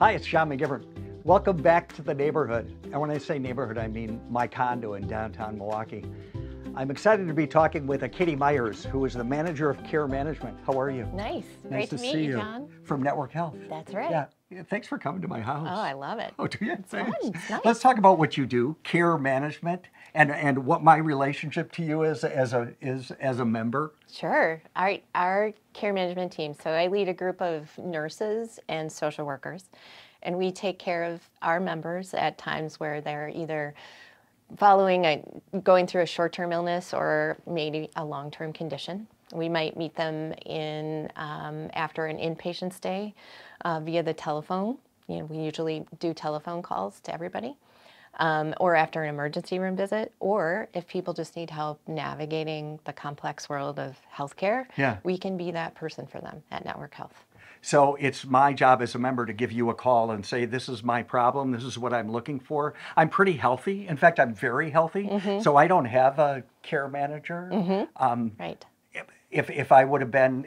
Hi, it's John McGivern. Welcome back to the neighborhood. And when I say neighborhood, I mean my condo in downtown Milwaukee. I'm excited to be talking with Katie Myers, who is the manager of care management. How are you? Nice. Nice Great to meet see you, John. From Network Health. That's right. Yeah. Thanks for coming to my house. Oh, I love it. Oh, do you? It's fun. It's nice. Let's talk about what you do, care management, and what my relationship to you is as a member. Sure. Our care management team. So I lead a group of nurses and social workers, and we take care of our members at times where they're either going through a short-term illness or maybe a long-term condition. We might meet them in after an inpatient stay via the telephone. You know, we usually do telephone calls to everybody, or after an emergency room visit, or if people just need help navigating the complex world of healthcare, we can be that person for them at Network Health. So it's my job as a member to give you a call and say, this is my problem, this is what I'm looking for. I'm pretty healthy. In fact, I'm very healthy. So I don't have a care manager. Right. If I would have been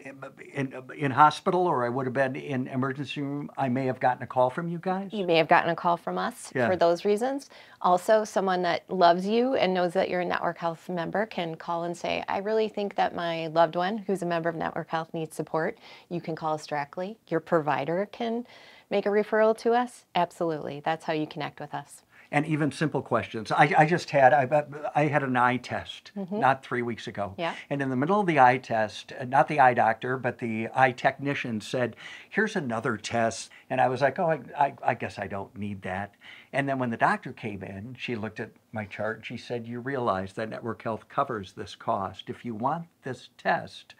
in hospital or I would have been in emergency room, I may have gotten a call from you guys. You may have gotten a call from us for those reasons. Also, someone that loves you and knows that you're a Network Health member can call and say, I really think that my loved one who's a member of Network Health needs support. You can call us directly. Your provider can make a referral to us. Absolutely. That's how you connect with us. And even simple questions. I had an eye test not 3 weeks ago. Yeah. And in the middle of the eye test, not the eye doctor, but the eye technician said, here's another test. And I was like, oh, I guess I don't need that. And then when the doctor came in, she looked at my chart and she said, you realize that Network Health covers this cost. If you want this test,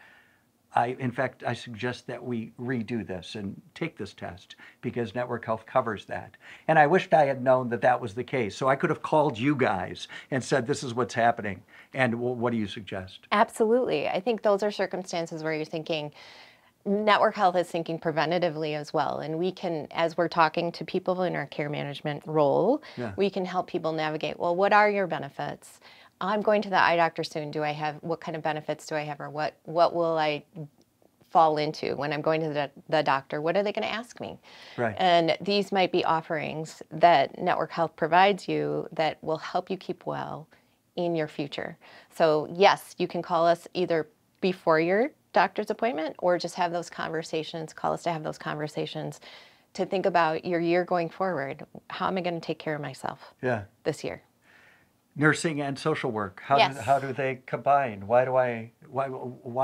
in fact, I suggest that we redo this and take this test because Network Health covers that. And I wished I had known that that was the case. So I could have called you guys and said, this is what's happening. And what do you suggest? Absolutely. I think those are circumstances where you're thinking, Network Health is thinking preventatively as well. And we can, as we're talking to people in our care management role, we can help people navigate, well, what are your benefits? I'm going to the eye doctor soon. What kind of benefits do I have, or what will I fall into when I'm going to the doctor? What are they going to ask me? Right. And these might be offerings that Network Health provides you that will help you keep well in your future. So yes, you can call us either before your doctor's appointment or just have those conversations, call us to have those conversations to think about your year going forward. How am I going to take care of myself this year? Nursing and social work, how do they combine? Why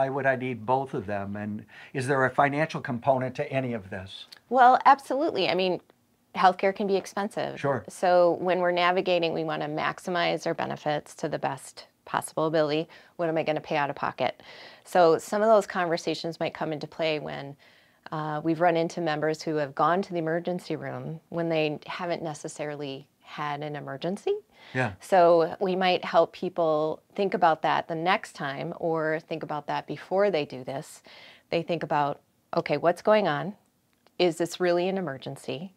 would I need both of them? And is there a financial component to any of this? Well, absolutely. I mean, healthcare can be expensive. Sure. So when we're navigating, we want to maximize our benefits to the best possible ability. What am I going to pay out of pocket? So some of those conversations might come into play when we've run into members who have gone to the emergency room when they haven't necessarily had an emergency. Yeah. So we might help people think about that the next time, or think about that before they do this. They think about, okay, what's going on? Is this really an emergency?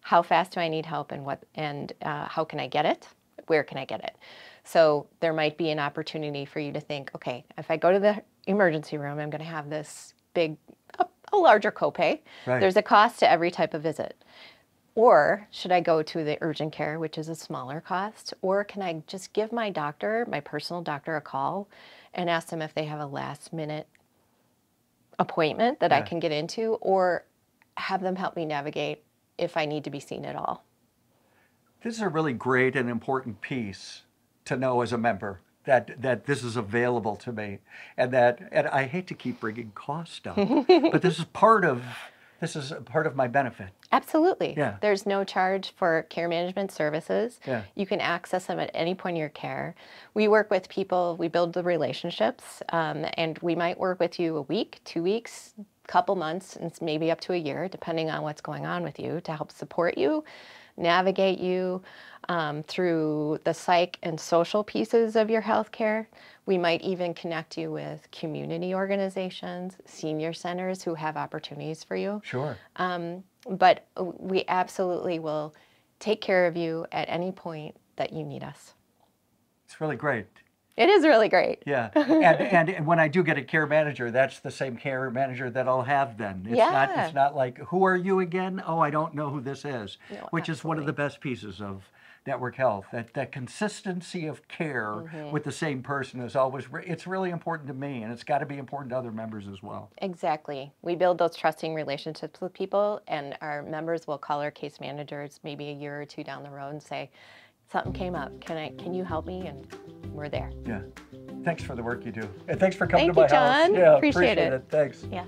How fast do I need help, and how can I get it? Where can I get it? So there might be an opportunity for you to think, okay, if I go to the emergency room, I'm going to have this a larger copay. Right. There's a cost to every type of visit. Or should I go to the urgent care, which is a smaller cost? Or can I just give my doctor, my personal doctor, a call and ask them if they have a last-minute appointment that I can get into, or have them help me navigate if I need to be seen at all? This is a really great and important piece to know as a member, that this is available to me, and I hate to keep bringing cost up, but this is part of my benefit. Absolutely. Yeah. There's no charge for care management services. Yeah. You can access them at any point in your care. We work with people, we build the relationships, and we might work with you a week, 2 weeks, couple months, and maybe up to a year, depending on what's going on with you, to help support you, navigate you through the psych and social pieces of your healthcare. We might even connect you with community organizations, senior centers who have opportunities for you. Sure. But we absolutely will take care of you at any point that you need us. It's really great. It is really great. Yeah, and when I do get a care manager, that's the same care manager that I'll have then. Yeah. It's not like, who are you again? Oh, I don't know who this is. No, Which is one of the absolutely. best pieces of network health. That consistency of care with the same person is always, it's really important to me, and it's got to be important to other members as well. Exactly. We build those trusting relationships with people, and our members will call our case managers maybe a year or two down the road and say, something came up. Can you help me? And we're there. Yeah. Thanks for the work you do. And thanks for coming Thank to my you, house. John. Yeah, Appreciate it. it. Thanks. Yeah.